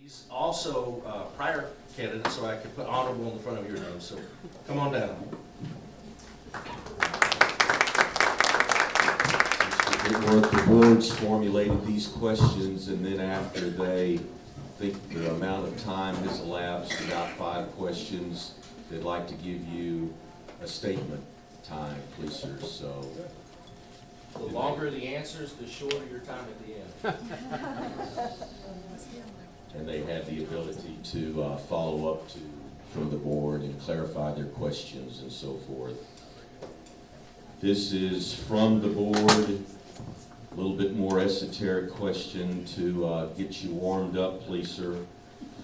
He's also prior candidate, so I could put honorable in the front of your name. So come on down. Whitworth, the boards formulated these questions, and then after they think the amount of time has elapsed, about 5 questions, they'd like to give you a statement time, please, sir. So The longer the answers, the shorter your time at the end. and they have the ability to follow up from the board and clarify their questions and so forth. This is from the board. A little bit more esoteric question to get you warmed up, please, sir.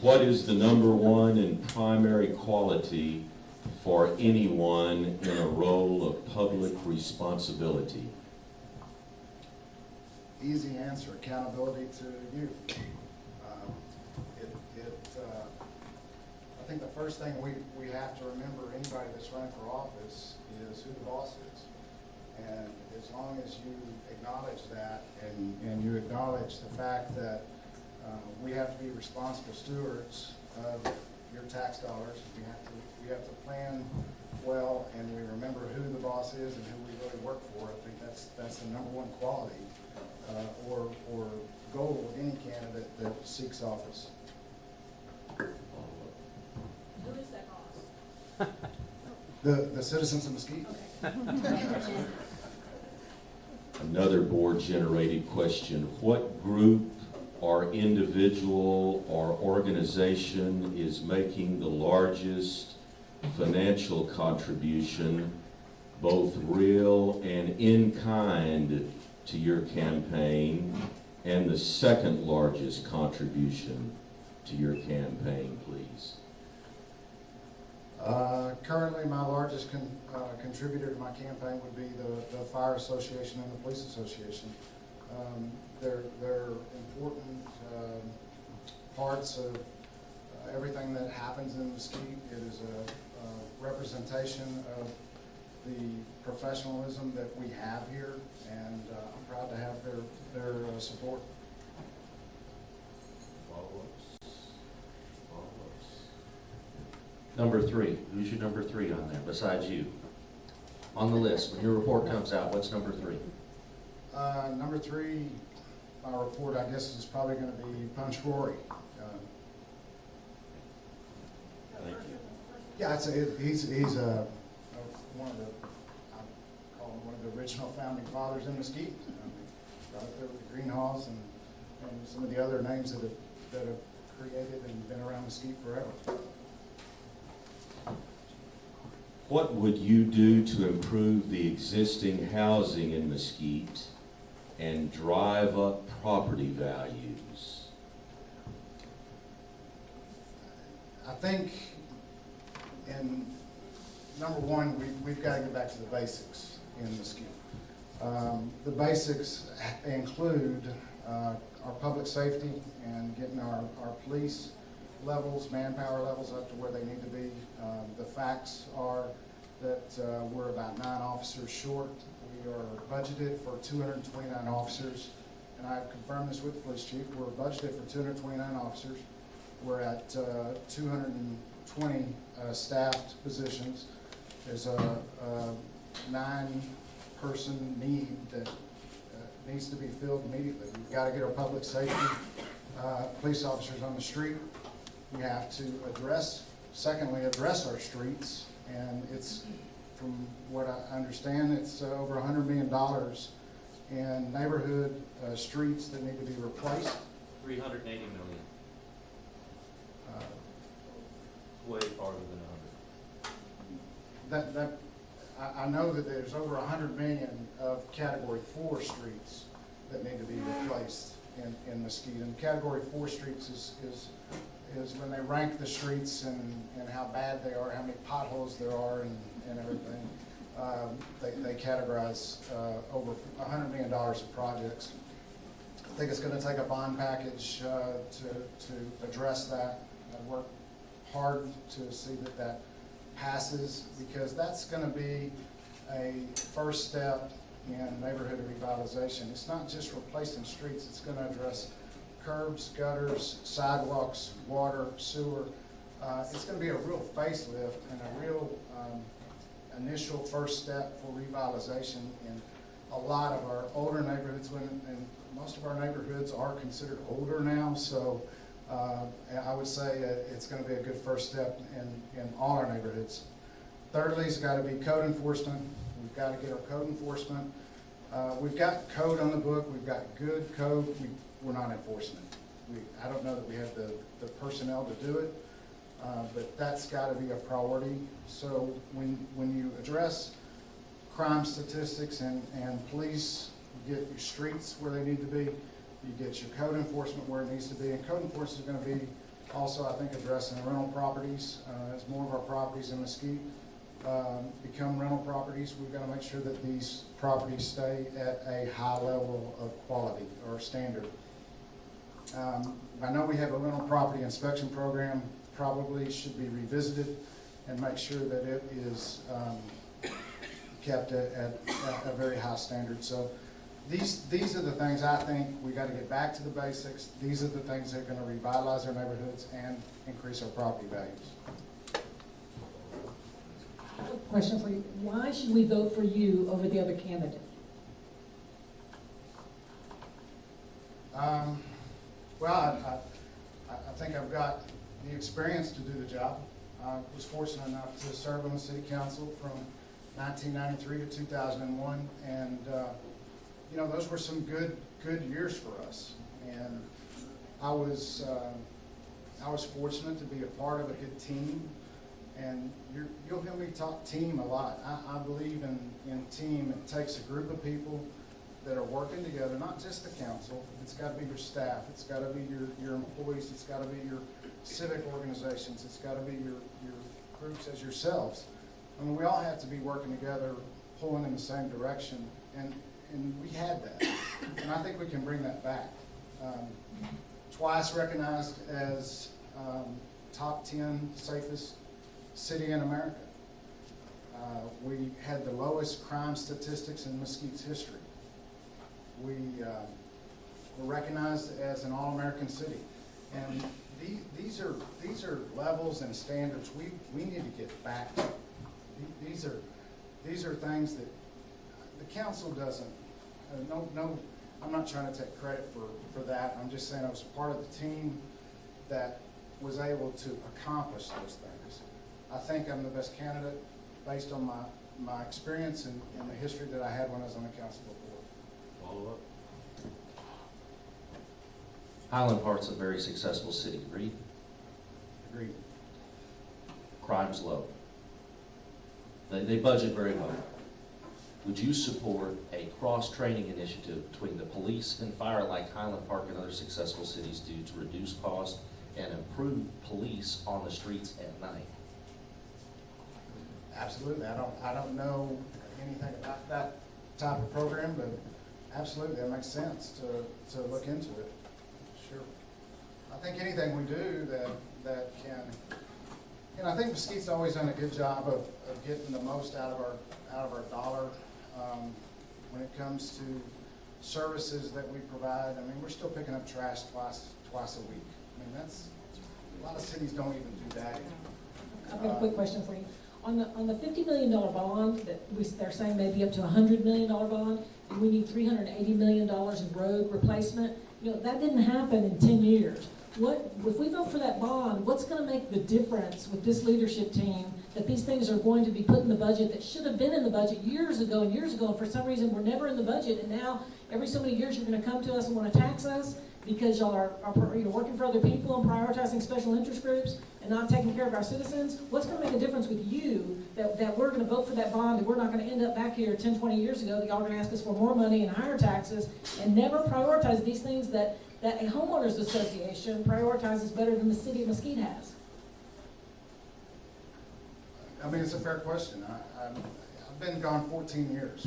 What is the #1 and primary quality for anyone in a role of public responsibility? Easy answer, accountability to you. I think the first thing we have to remember, anybody that's running for office, is who the boss is. And as long as you acknowledge that and you acknowledge the fact that we have to be responsible stewards of your tax dollars, we have to plan well, and we remember who the boss is and who we really work for. I think that's the #1 quality or goal of any candidate that seeks office. Who is that boss? The citizens of Mesquite. Okay. Another board-generated question. What group or individual or organization is making the largest financial contribution, both real and in kind, to your campaign, and the second largest contribution to your campaign, please? Currently, my largest contributor to my campaign would be the Fire Association and the Police Association. They're important parts of everything that happens in Mesquite. It is a representation of the professionalism that we have here, and I'm proud to have their support. #3. Who's your #3 on there besides you? On the list, when your report comes out, what's #3? #3, my report, I guess, is probably going to be Punch Rory. Thank you. Yeah, he's one of the, I call him one of the original founding fathers in Mesquite. Right up there with the Greenhaws and some of the other names that have created and been around Mesquite forever. What would you do to improve the existing housing in Mesquite and drive up property values? I think, in #1, we've got to get back to the basics in Mesquite. The basics include our public safety and getting our police levels, manpower levels up to where they need to be. The facts are that we're about 9 officers short. We are budgeted for 229 officers, and I've confirmed this with the police chief. We're budgeted for 229 officers. We're at 220 staffed positions. There's a 9-person need that needs to be filled immediately. We've got to get our public safety police officers on the street. We have to address our streets, and it's, from what I understand, it's over $100 million in neighborhood streets that need to be replaced. 380 million. Way farther than 100. I know that there's over 100 million of Category 4 streets that need to be replaced in Mesquite. And Category 4 streets is when they rank the streets and how bad they are, how many potholes there are, and everything. They categorize over $100 million of projects. I think it's going to take a bond package to address that. I work hard to see that passes, because that's going to be a first step in neighborhood revitalization. It's not just replacing streets, it's going to address curbs, gutters, sidewalks, water, sewer. It's gonna be a real facelift and a real initial first step for revitalization in a lot of our older neighborhoods, and most of our neighborhoods are considered older now, so I would say it's gonna be a good first step in all our neighborhoods. Thirdly, it's gotta be code enforcement. We've gotta get our code enforcement. We've got code on the book, we've got good code, we're not enforcing it. I don't know that we have the personnel to do it, but that's gotta be a priority. So when you address crime statistics and police, you get your streets where they need to be, you get your code enforcement where it needs to be, and code enforcement is gonna be also, I think, addressing rental properties. As more of our properties in Mesquite become rental properties, we've got to make sure that these properties stay at a high level of quality or standard. I know we have a rental property inspection program, probably should be revisited and make sure that it is kept at a very high standard. So these are the things I think we got to get back to the basics. These are the things that are going to revitalize our neighborhoods and increase our property values. Question for you. Why should we vote for you over the other candidate? Well, I think I've got the experience to do the job. I was fortunate enough to serve on the city council from 1993 to 2001, and you know, those were some good years for us. And I was fortunate to be a part of a good team. And you'll hear me talk team a lot. I believe in team. It takes a group of people that are working together, not just the council. It's got to be your staff. It's got to be your employees. It's got to be your civic organizations. It's got to be your groups as yourselves. I mean, we all have to be working together, pulling in the same direction. And we had that. And I think we can bring that back. Twice recognized as top 10 safest city in America. We had the lowest crime statistics in Mesquite's history. We were recognized as an all-American city. And these are levels and standards we need to get back to. These are things that the council doesn't. No, I'm not trying to take credit for that. I'm just saying I was part of the team that was able to accomplish those things. I think I'm the best candidate based on my experience and the history that I had when I was on the council before. Follow up. Highland Park's a very successful city. Agreed? Agreed. Crime's low. They budget very well. Would you support a cross-training initiative between the police and fire like Highland Park and other successful cities do to reduce cost and improve police on the streets at night? Absolutely. I don't know anything about that type of program, but absolutely, that makes sense to look into it. Sure. I think anything we do that can, and I think Mesquite's always done a good job of getting the most out of our dollar when it comes to services that we provide. I mean, we're still picking up trash twice a week. I mean, that's a lot of cities don't even do that anymore. I've got a quick question for you. On the $50 million bond that they're saying maybe up to $100 million bond, and we need $380 million in road replacement. You know, that didn't happen in 10 years. If we vote for that bond, what's going to make the difference with this leadership team that these things are going to be put in the budget that should have been in the budget years ago, and for some reason we're never in the budget, and now every so many years you're going to come to us and want to tax us because y'all are working for other people and prioritizing special interest groups and not taking care of our citizens? What's going to make a difference with you that we're going to vote for that bond and we're not going to end up back here 10, 20 years ago that y'all are going to ask us for more money and higher taxes and never prioritize these things that a homeowners association prioritizes better than the city of Mesquite has? I mean, it's a fair question. I've been gone 14 years.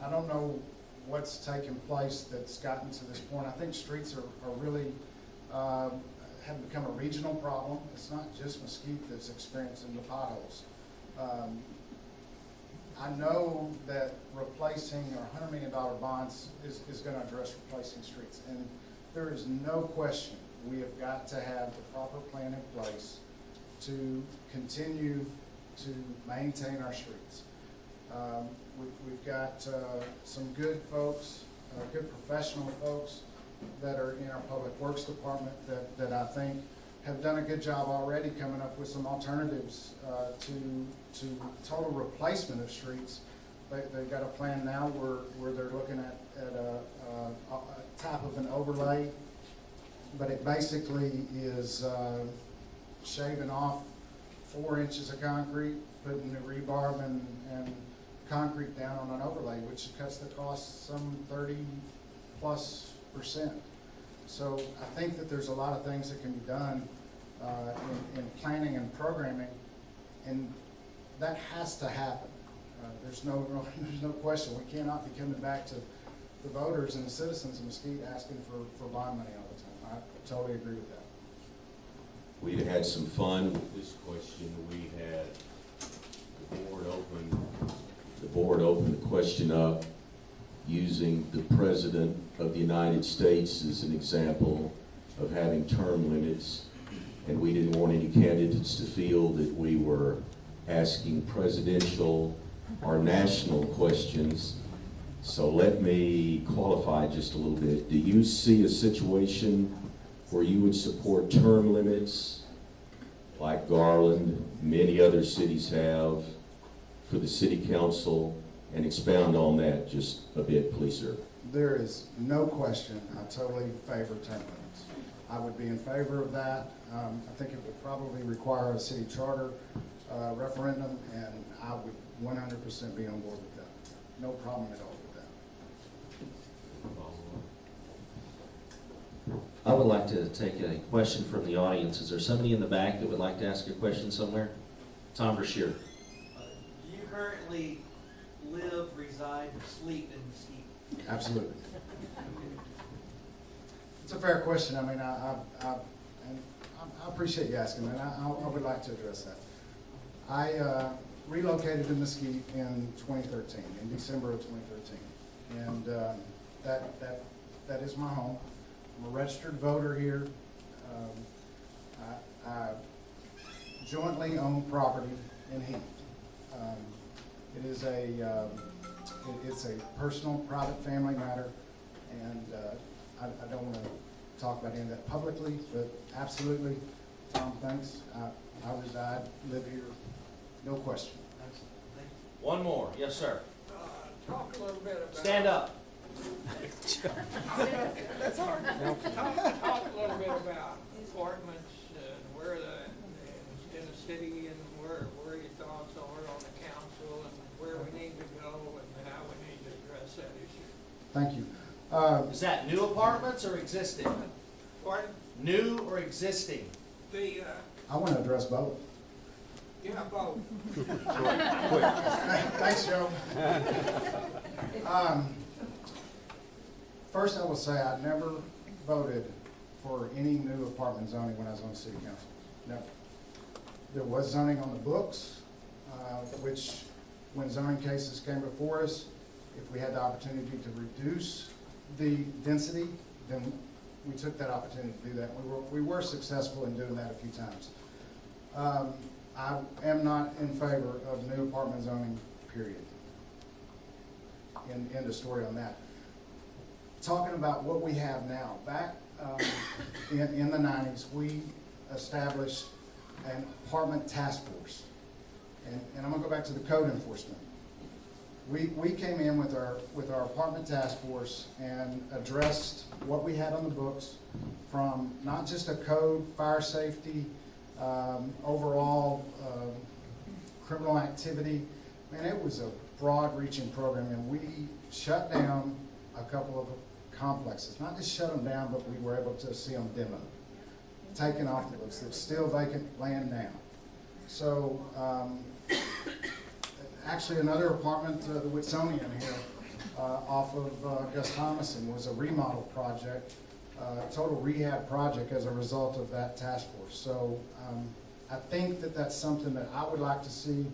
I don't know what's taken place that's gotten to this point. I think streets are really have become a regional problem. It's not just Mesquite that's experiencing the potholes. I know that replacing our $100 million bonds is going to address replacing streets. And there is no question, we have got to have the proper plan in place to continue to maintain our streets. We've got some good folks, good professional folks that are in our Public Works Department that I think have done a good job already coming up with some alternatives to total replacement of streets. They've got a plan now where they're looking at a type of an overlay, but it basically is shaving off 4 inches of concrete, putting the rebarb and concrete down on an overlay, which cuts the cost some 30+%. So I think that there's a lot of things that can be done in planning and programming, and that has to happen. There's no question. We cannot be coming back to the voters and the citizens of Mesquite asking for bond money all the time. I totally agree with that. We've had some fun with this question. We had the board open the question up using the President of the United States as an example of having term limits, and we didn't want any candidates to feel that we were asking presidential or national questions. So let me qualify just a little bit. Do you see a situation where you would support term limits like Garland, many other cities have, for the city council? And expound on that just a bit, please, sir. There is no question, I totally favor term limits. I would be in favor of that. I think it would probably require a city charter referendum, and I would 100% be on board with that. No problem at all with that. I would like to take a question from the audience. Is there somebody in the back that would like to ask a question somewhere? Tom Brashear. Do you currently live, reside, or sleep in Mesquite? Absolutely. It's a fair question. I mean, I appreciate you asking, and I would like to address that. I relocated to Mesquite in 2013, in December of 2013, and that is my home. I'm a registered voter here. I jointly own property in Heath. It's a personal, private family matter, and I don't want to talk about any of that publicly, but absolutely, Tom, thanks. I reside, live here, no question. One more. Yes, sir. Talk a little bit about. Stand up. That's hard. Talk a little bit about apartments and where in the city, and where your thoughts are on the council and where we need to go and how we need to address that issue. Thank you. Is that new apartments or existing? Pardon? New or existing? I want to address both. Yeah, both. Thanks, Joe. First, I will say I never voted for any new apartment zoning when I was on city council. Never. There was zoning on the books, which when zoning cases came before us, if we had the opportunity to reduce the density, then we took that opportunity to do that. We were successful in doing that a few times. I am not in favor of new apartment zoning, period. End of story on that. Talking about what we have now, back in the 90s, we established an apartment task force. And I'm gonna go back to the code enforcement. We came in with our apartment task force and addressed what we had on the books, from not just a code, fire safety, overall criminal activity. Man, it was a broad-reaching program, and we shut down a couple of complexes. Not just shut them down, but we were able to see them demoed, taken off the books. There's still vacant land now. So, actually, another apartment, the Whitworth here, off of Gus Thomason, was a remodel project, total rehab project as a result of that task force. So I think that that's something that I would like to see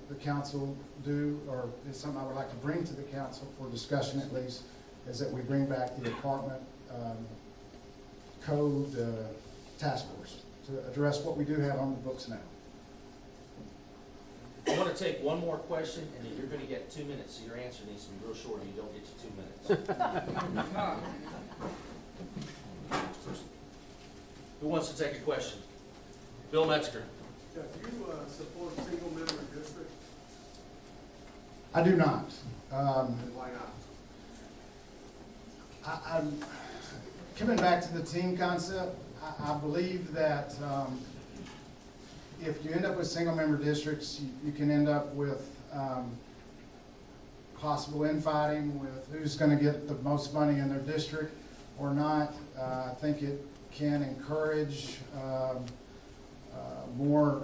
the council do, or is something I would like to bring to the council for discussion at least, is that we bring back the apartment code task force to address what we do have on the books now. I want to take one more question, and then you're going to get 2 minutes, so your answer needs to be real short, or you don't get your 2 minutes. Who wants to take a question? Bill Metzger. Do you support single-member districts, I do not. and why not? I'm coming back to the team concept. I believe that if you end up with single-member districts, you can end up with possible infighting with who's going to get the most money in their district or not. I think it can encourage more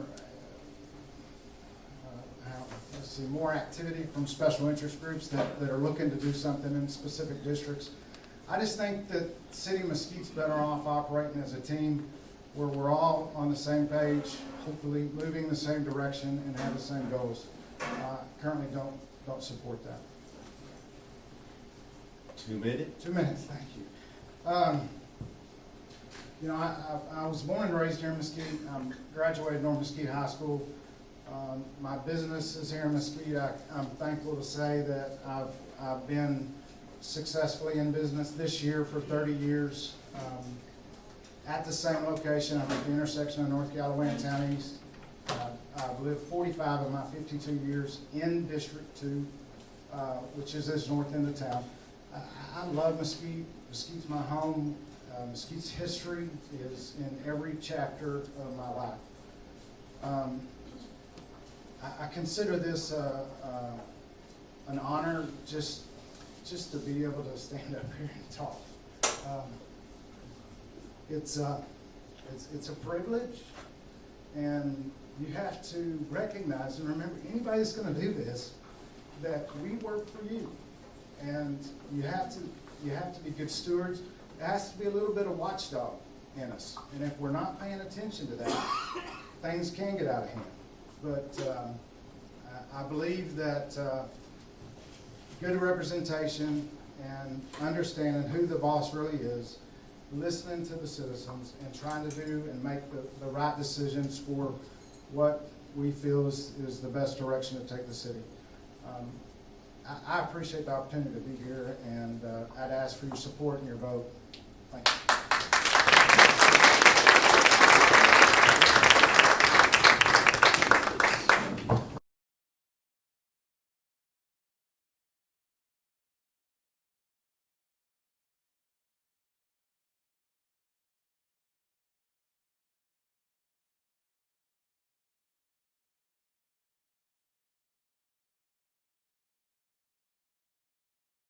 activity from special interest groups that are looking to do something in specific districts. I just think that City of Mesquite's better off operating as a team where we're all on the same page, hopefully moving the same direction and have the same goals. Currently don't support that. 2 minutes? 2 minutes, thank you. I was born and raised here in Mesquite. Graduated North Mesquite High School. My business is here in Mesquite. I'm thankful to say that I've been successfully in business this year for 30 years at the same location. I'm at the intersection of North Galloway and Town East. I've lived 45 of my 52 years in District 2, which is this north end of town. I love Mesquite. Mesquite's my home. Mesquite's history is in every chapter of my life. I consider this an honor just to be able to stand up here and talk. It's a privilege, and you have to recognize and remember, anybody that's going to do this, that we work for you, and you have to be good stewards. There has to be a little bit of watchdog in us, and if we're not paying attention to that, things can get out of hand. But I believe that good representation and understanding who the boss really is, listening to the citizens and trying to do and make the right decisions for what we feel is the best direction to take the city. I appreciate the opportunity to be here, and I'd ask for your support and your vote. Thank you.